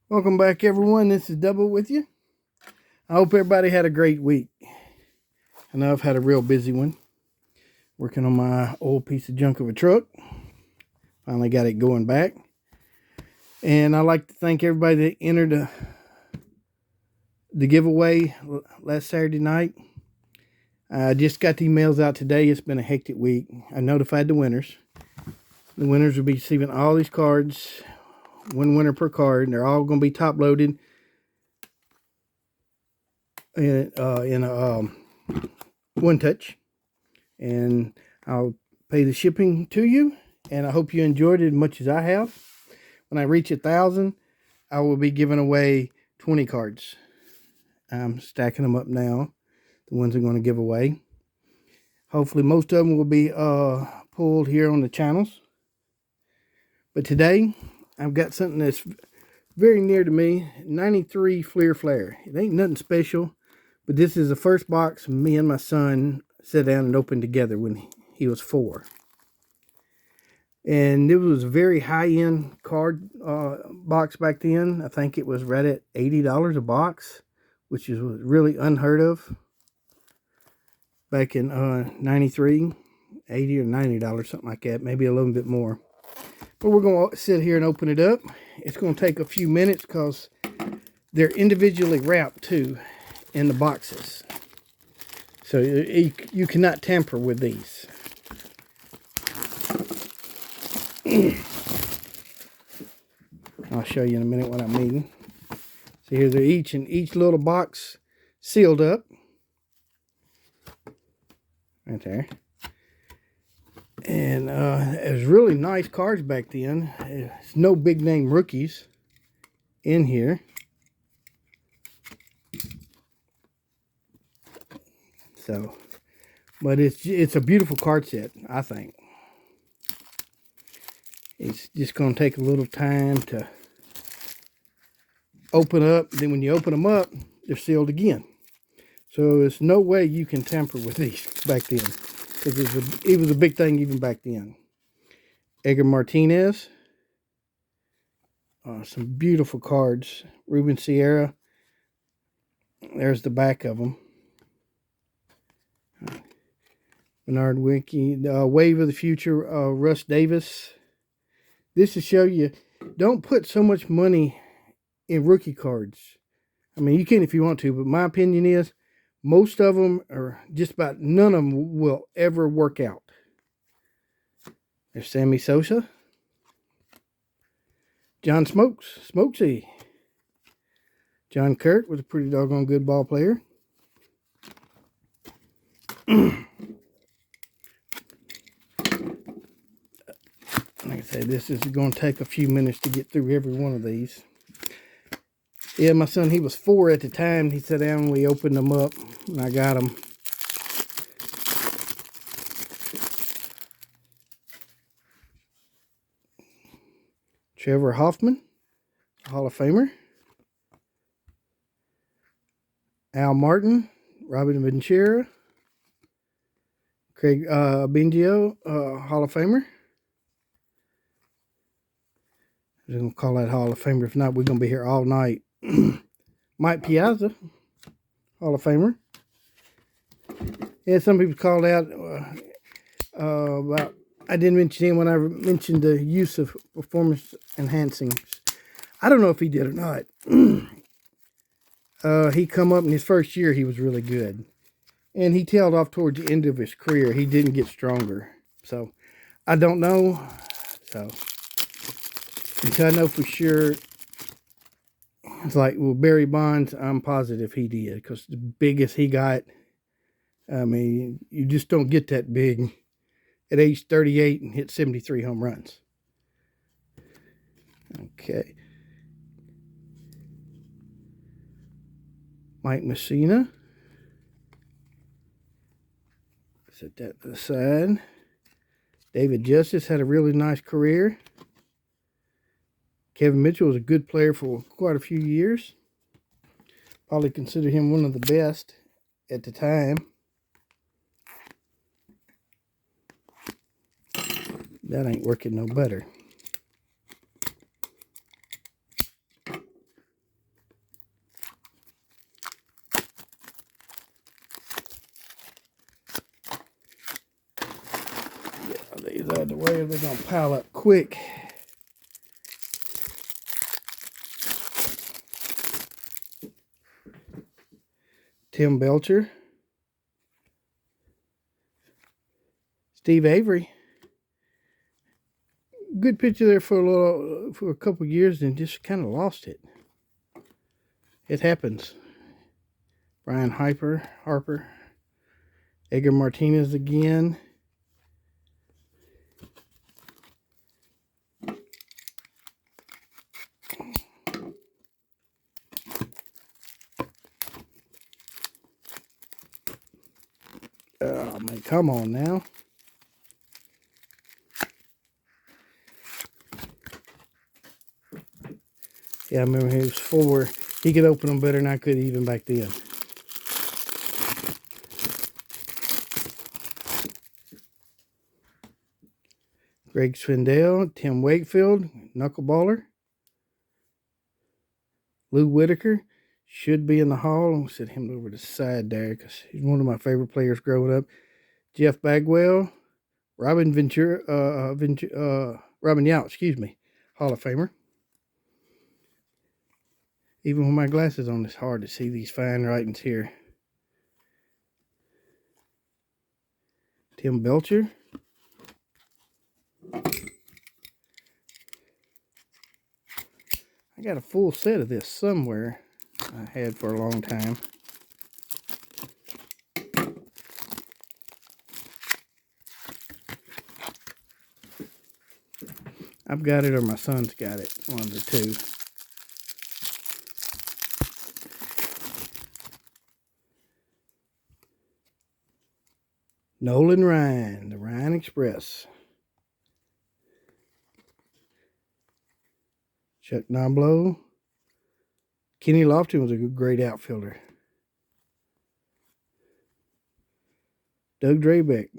Welcome back, everyone. This is Double with you. I hope everybody had a great week. I know I've had a real busy one. Working on my old piece of junk of a truck. Finally got it going back. And I'd like to thank everybody that entered the giveaway last Saturday night. I just got the emails out today. It's been a hectic week. I notified the winners. The winners will be receiving all these cards. One winner per card. And they're all going to be top loaded in a one touch. And I'll pay the shipping to you. And I hope you enjoyed it as much as I have. When I reach 1,000, I will be giving away 20 cards. I'm stacking them up now. The ones I'm going to give away. Hopefully most of them will be pulled here on the channels. But today, I've got something that's very near to me. 93 Flair. It ain't nothing special. But this is the first box me and my son sat down and opened together when he was 4. And it was a very high-end card box back then. I think it was right at $80 a box, which was really unheard of back in 93, $80 or $90, something like that, maybe a little bit more. But we're going to sit here and open it up. It's going to take a few minutes because they're individually wrapped, too, in the boxes. So you cannot tamper with these. I'll show you in a minute what I mean. So here they're each in each little box sealed up. Right there. And it was really nice cards back then. There's no big name rookies in here. So, but it's a beautiful card set, I think. It's just going to take a little time to open up. Then when you open them up, they're sealed again. So there's no way you can tamper with these back then. Because it was a big thing even back then. Edgar Martinez. Some beautiful cards. Ruben Sierra. There's the back of them. Bernard Winky. Wave of the Future. Russ Davis. This to show you, don't put so much money in rookie cards. I mean, you can if you want to, but my opinion is most of them, or just about none of them, will ever work out. There's Sammy Sosa. John Smokesy. John Kurt was a pretty doggone good ball player. Like I said, this is going to take a few minutes to get through every one of these. Yeah, my son, he was 4 at the time. He sat down and we opened them up, and I got them. Trevor Hoffman, Hall of Famer. Al Martin, Robin Ventura. Craig Bingio, Hall of Famer. I'm going to call that Hall of Famer. If not, we're going to be here all night. Mike Piazza, Hall of Famer. Yeah, some people called out about, I didn't mention him when I mentioned the use of performance enhancing. I don't know if he did or not. He come up in his first year, he was really good. And he tailed off towards the end of his career. He didn't get stronger. So, I don't know. So, until I know for sure, it's like, well, Barry Bonds, I'm positive he did. Because the biggest he got, I mean, you just don't get that big at age 38 and hit 73 home runs. Okay. Mike Messina. Set that to the side. David Justice had a really nice career. Kevin Mitchell was a good player for quite a few years. Probably consider him one of the best at the time. That ain't working no better. the way or they're going to pile up quick. Tim Belcher. Steve Avery. Good pitcher there for a couple years and just kind of lost it. It happens. Brian Harper. Edgar Martinez again. Oh man, come on now. Yeah, I remember he was 4. He could open them better than I could even back then. Greg Swindell, Tim Wakefield, knuckleballer. Lou Whitaker should be in the hall. I'm set him over to the side there because he's one of my favorite players growing up. Jeff Bagwell, Robin Yount, excuse me, Hall of Famer. Even with my glasses on, it's hard to see these fine writings here. Tim Belcher. I got a full set of this somewhere I had for a long time. I've got it or my son's got it, one of the two. Nolan Ryan, the Ryan Express. Chuck Noblo. Kenny Lofton was a great outfielder. Doug Drabeck.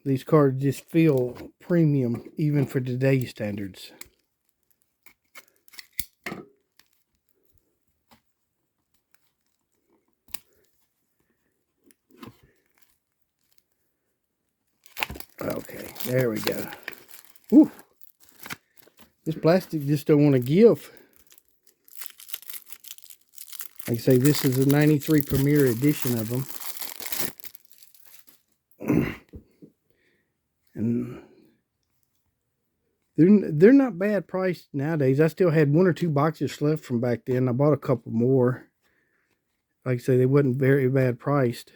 These cards just feel premium even for today's standards. Okay, there we go. Whew. This plastic just don't want to give. Like I say, this is a 93 Premier edition of them. And they're not bad priced nowadays. I still had 1 or 2 boxes left from back then. I bought a couple more. Like I say, they wasn't very bad priced.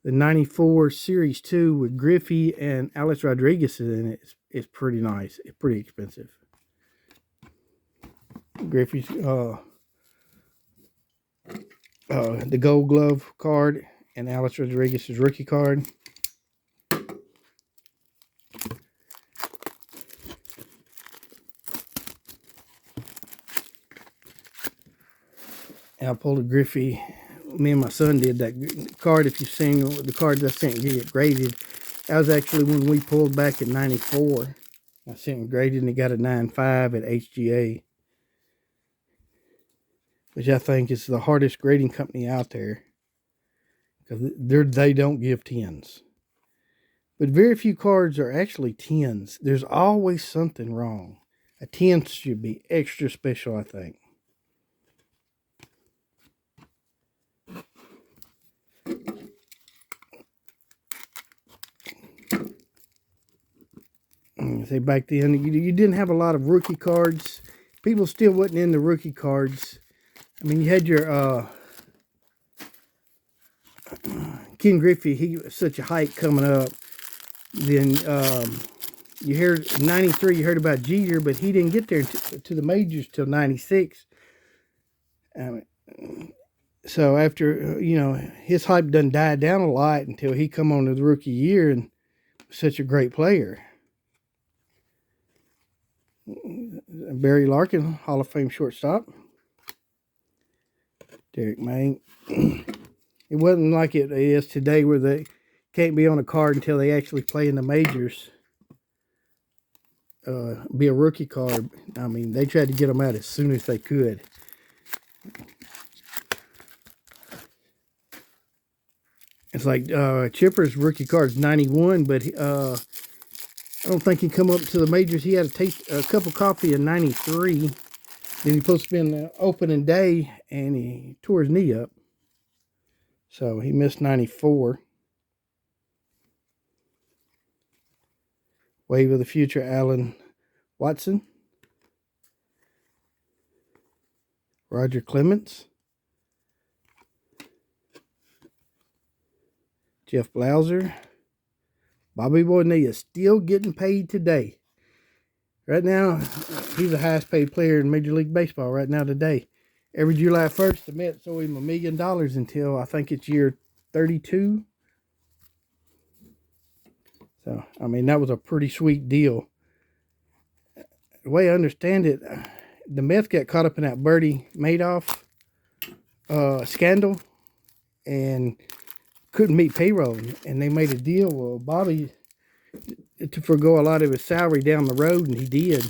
The 94 Series 2 with Griffey and Alex Rodriguez in it is pretty nice. It's pretty expensive. Griffey's the Gold Glove card and Alex Rodriguez's rookie card. I pulled a Griffey. Me and my son did that card. If you've seen the cards I sent you get graded, that was actually when we pulled back in '94. I sent it graded and he got a 9.5 at HGA, which I think is the hardest grading company out there because they don't give 10s. But very few cards are actually 10s. There's always something wrong. A 10 should be extra special, I think. Say back then, you didn't have a lot of rookie cards. People still wasn't into rookie cards. I mean, you had your Ken Griffey. He was such a hype coming up. Then you heard 93. You heard about Jeter, but he didn't get there to the majors till 96. So after his hype done died down a lot until he come on to the rookie year and was such a great player. Barry Larkin, Hall of Fame shortstop. Derek May. It wasn't like it is today where they can't be on a card until they actually play in the majors. Be a rookie card. I mean, they tried to get them out as soon as they could. It's like Chipper's rookie card's 91, but I don't think he come up to the majors. He had a cup of coffee in 93. Then he supposed to be in the opening day, and he tore his knee up. So he missed 94. Wave of the Future, Alan Watson. Roger Clemens. Jeff Blauser. Bobby Bonilla still getting paid today. Right now, he's the highest paid player in Major League Baseball right now today. Every July 1st, the Mets owe him $1 million until I think it's year 32. So, I mean, that was a pretty sweet deal. The way I understand it, the Mets got caught up in that Bertie Madoff scandal and couldn't meet payroll. And they made a deal with Bobby to forgo a lot of his salary down the road, and he did.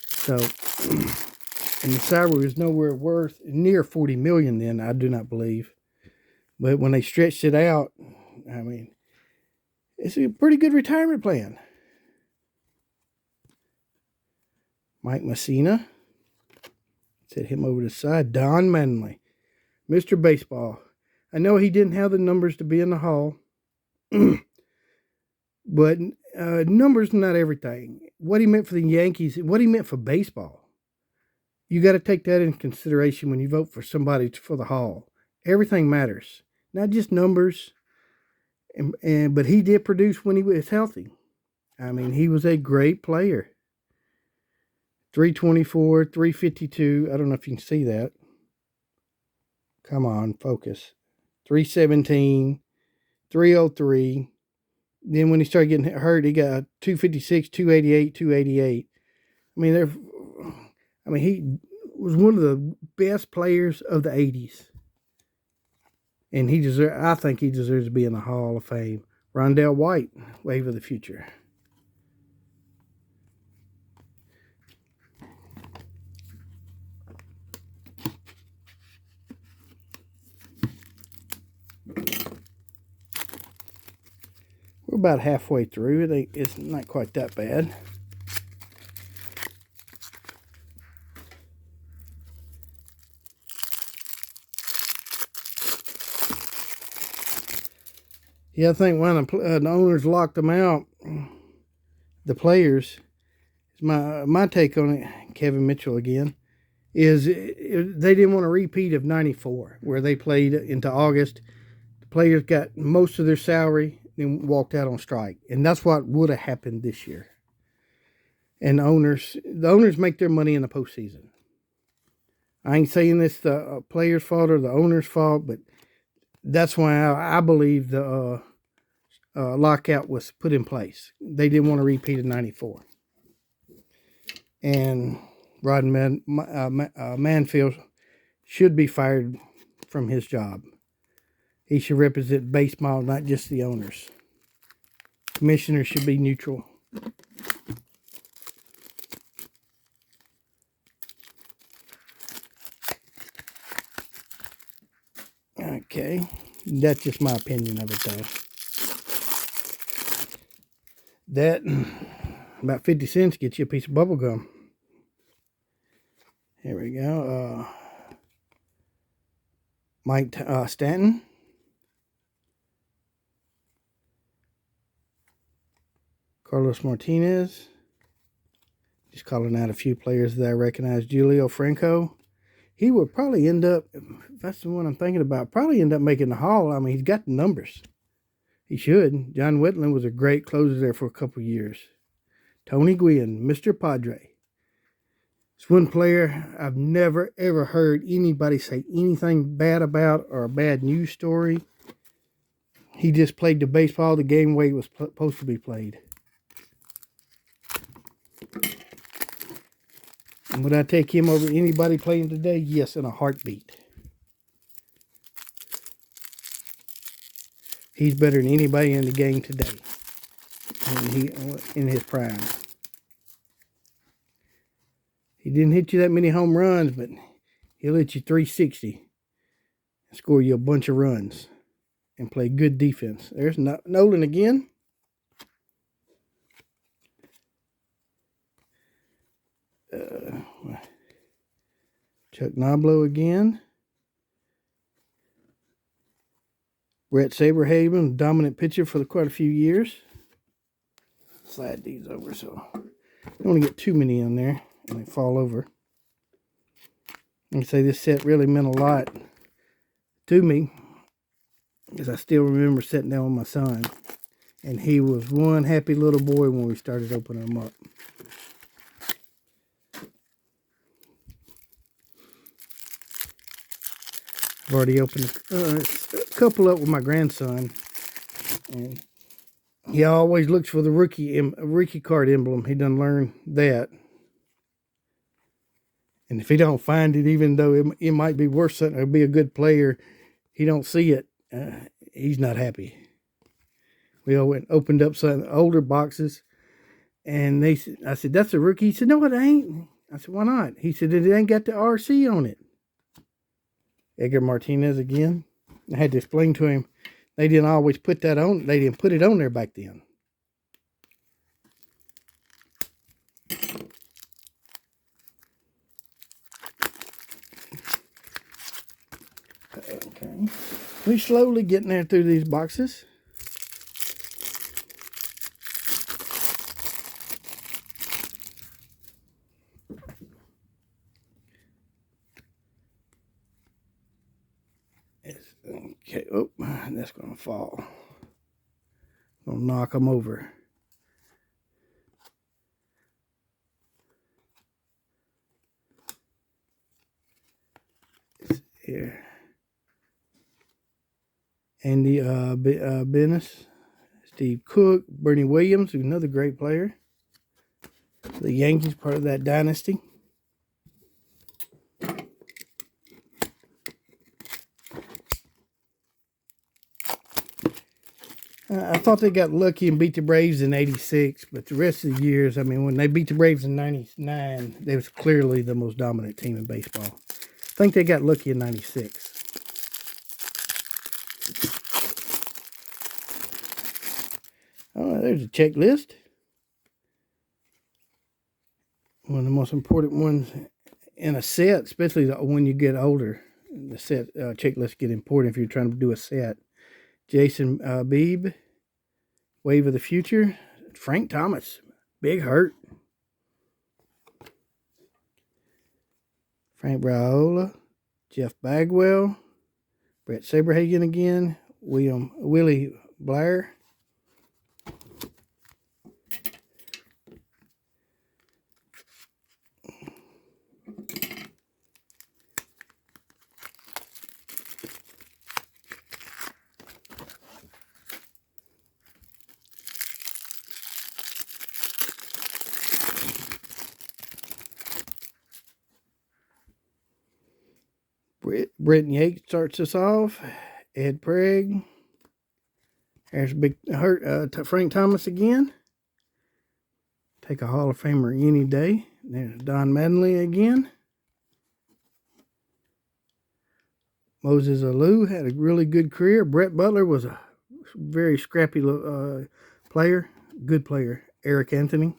So, and the salary was nowhere worth near $40 million then, I do not believe. But when they stretched it out, I mean, it's a pretty good retirement plan. Mike Messina. Set him over to the side. Don Manley. Mr. Baseball. I know he didn't have the numbers to be in the Hall. But numbers not everything. What he meant for the Yankees, what he meant for baseball. You got to take that in consideration when you vote for somebody for the Hall. Everything matters. Not just numbers. But he did produce when he was healthy. I mean, he was a great player. 324, 352. I don't know if you can see that. Come on, focus. 317, 303. Then when he started getting hurt, he got 256, 288, 288. He was one of the best players of the 80s. And I think he deserves to be in the Hall of Fame. Rondell White, Wave of the Future. We're about halfway through. It's not quite that bad. Yeah, I think when the owners locked them out, the players, my take on it, Kevin Mitchell again, is they didn't want a repeat of 94, where they played into August. The players got most of their salary and walked out on strike. And that's what would have happened this year. And the owners make their money in the postseason. I ain't saying this the players' fault or the owners' fault, but that's why I believe the lockout was put in place. They didn't want to repeat of 94. And Rod Manfield should be fired from his job. He should represent baseball, not just the owners. Commissioners should be neutral. Okay, that's just my opinion of it, though. That, about 50 cents gets you a piece of bubble gum. Here we go. Mike Stanton. Carlos Martinez. Just calling out a few players that I recognize. Julio Franco. He would probably end up, if that's the one I'm thinking about, probably end up making the Hall. I mean, he's got the numbers. He should. John Whitland was a great closer there for a couple of years. Tony Gwynn, Mr. Padre. It's one player I've never, ever heard anybody say anything bad about or a bad news story. He just played the baseball the game way it was supposed to be played. And would I take him over anybody playing today? Yes, in a heartbeat. He's better than anybody in the game today. In his prime. He didn't hit you that many home runs, but he'll hit you 360 and score you a bunch of runs. and play good defense. There's Nolan again. Chuck Noblo again. Brett Saberhagen, dominant pitcher for quite a few years. Slide these over so I don't want to get too many in there and they fall over. Like I say, this set really meant a lot to me because I still remember sitting down with my son, and he was one happy little boy when we started opening them up. I've already opened a couple up with my grandson, and he always looks for the rookie card emblem. He done learned that. And if he don't find it, even though it might be worth something or be a good player, he don't see it, he's not happy. We all went opened up some older boxes, and I said, that's a rookie. He said, no, it ain't. I said, why not? He said, it ain't got the RC on it. Edgar Martinez again. I had to explain to him, they didn't always put that on. They didn't put it on there back then. Okay. We're slowly getting there through these boxes. Okay, oh, that's going to fall. Going to knock them over. Here. Andy Bennis, Steve Cook, Bernie Williams, who's another great player. The Yankees, part of that dynasty. I thought they got lucky and beat the Braves in '86, but the rest of the years, I mean, when they beat the Braves in '99, they was clearly the most dominant team in baseball. I think they got lucky in '96. Oh, there's a checklist. One of the most important ones in a set, especially when you get older. The set checklists get important if you're trying to do a set. Jason Beebe, Wave of the Future, Frank Thomas, Big Hurt, Frank Braiola, Jeff Bagwell, Brett Saberhagen again, Willie Blair, Britton Yates starts us off. Ed Prague. There's Big Hurt. Frank Thomas again. Take a Hall of Famer any day. There's Don Mattingly again. Moses Alou had a really good career. Brett Butler was a very scrappy player. Good player. Eric Anthony.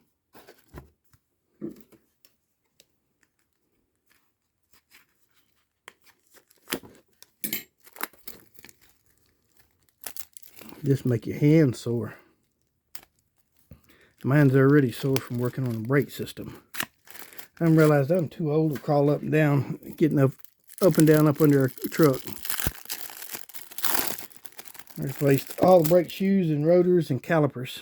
Just make your hands sore. Mine's already sore from working on the brake system. I realized I'm too old to crawl up and down, getting up and down up under a truck. I replaced all the brake shoes and rotors and calipers.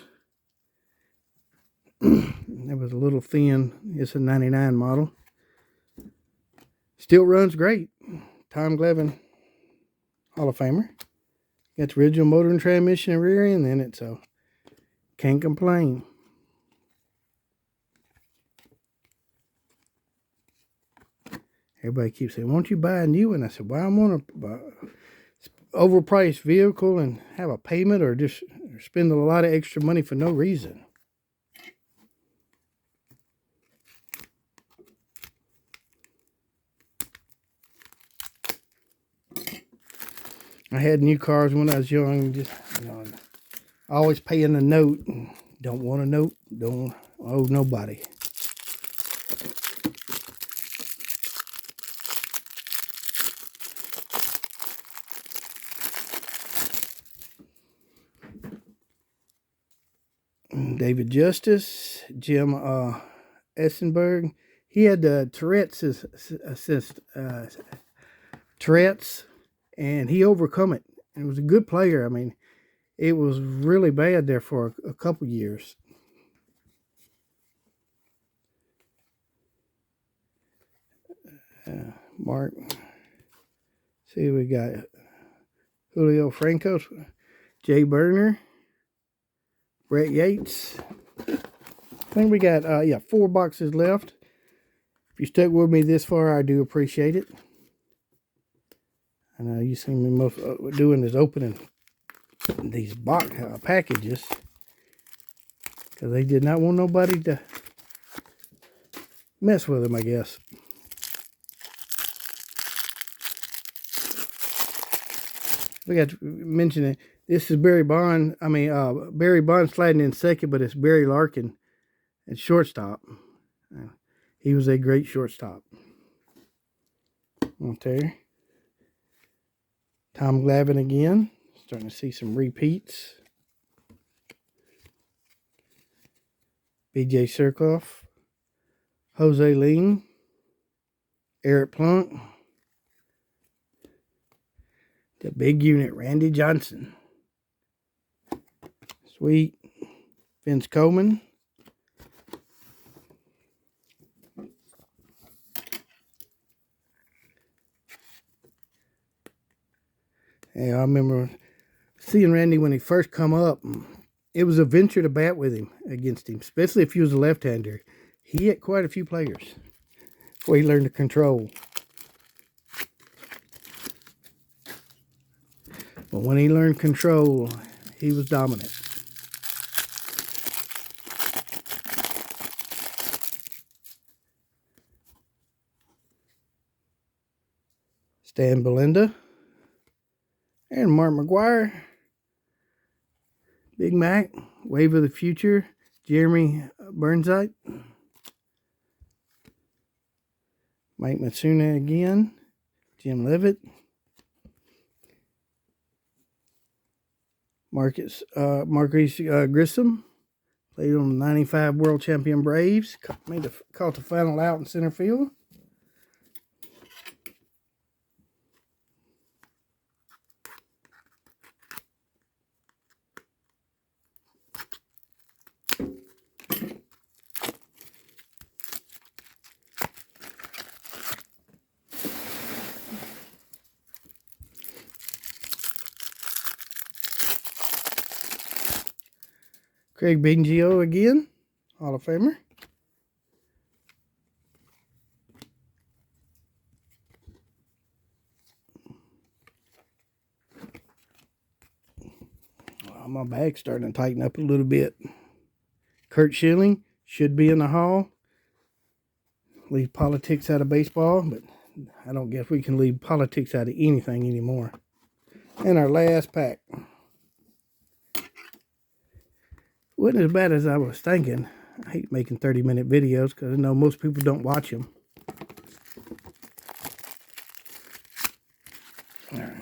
It was a little thin. It's a 99 model. Still runs great. Tom Glavine, Hall of Famer. Got the original motor and transmission and rear end in it, so can't complain. Everybody keeps saying, won't you buy a new one? I said, well, I want to overpriced vehicle and have a payment or just spend a lot of extra money for no reason. I had new cars when I was young. Just, always paying a note. Don't want a note. Don't owe nobody. David Justice, Jim Essenberg. He had Tourette's, and he overcome it. And he was a good player. I mean, it was really bad there for a couple years. Mark. See, we got Julio Franco, Jay Burner, Brett Yates. I think we got 4 boxes left. If you stuck with me this far, I do appreciate it. I know you see me most doing is opening these packages because they did not want nobody to mess with them, I guess. We got to mention it. This is Barry Bond. Barry Bond sliding in second, but it's Barry Larkin at shortstop. He was a great shortstop. Okay. Tom Glavine again. Starting to see some repeats. B.J. Surkoff. Jose Ling. Eric Plunk. The big unit, Randy Johnson. Sweet. Vince Coleman. Yeah, I remember seeing Randy when he first come up. It was a venture to bat with him, against him, especially if he was a left-hander. He hit quite a few players before he learned to control. But when he learned control, he was dominant. Stan Belinda. And Mark McGuire. Big Mac. Wave of the Future. Jeremy Burnside. Mike Matsuna again. Jim Levitt. Marcus Grissom. Played on the 95 World Champion Braves. Caught the final out in center field. Craig Biggio again, Hall of Famer. Well, my bag's starting to tighten up a little bit. Kurt Schilling should be in the Hall. Leave politics out of baseball, but I don't guess we can leave politics out of anything anymore. And our last pack. Wasn't as bad as I was thinking. I hate making 30-minute videos because I know most people don't watch them. All right.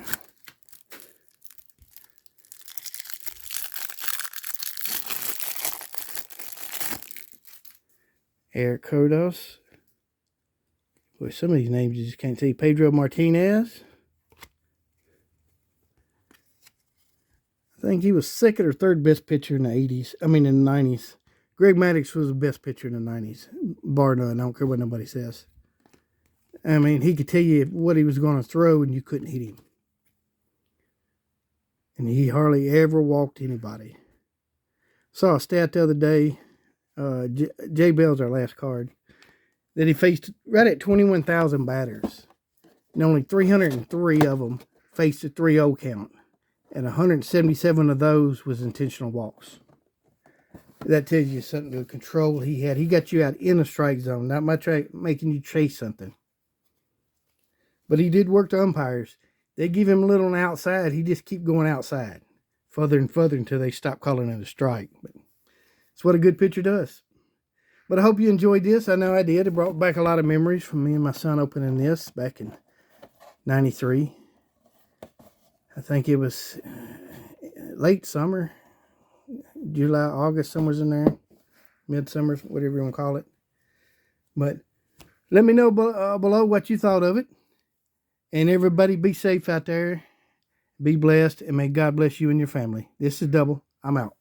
Eric Kodos. Boy, some of these names you just can't see. Pedro Martinez. I think he was second or third best pitcher in the 80s. I mean, in the 90s. Greg Maddux was the best pitcher in the 90s. Bar none. I don't care what nobody says. I mean, he could tell you what he was going to throw and you couldn't hit him. And he hardly ever walked anybody. Saw a stat the other day. Jay Bell's our last card. That he faced right at 21,000 batters. And only 303 of them faced a 3-0 count. And 177 of those was intentional walks. That tells you something to the control he had. He got you out in the strike zone, not much making you chase something. But he did work the umpires. They give him a little on the outside. He just keep going outside, further and further until they stop calling it a strike. But it's what a good pitcher does. But I hope you enjoyed this. I know I did. It brought back a lot of memories from me and my son opening this back in '93. I think it was late summer, July, August, somewhere's in there. Midsummer, whatever you want to call it. But let me know below what you thought of it. And everybody be safe out there. Be blessed. And may God bless you and your family. This is Double. I'm out.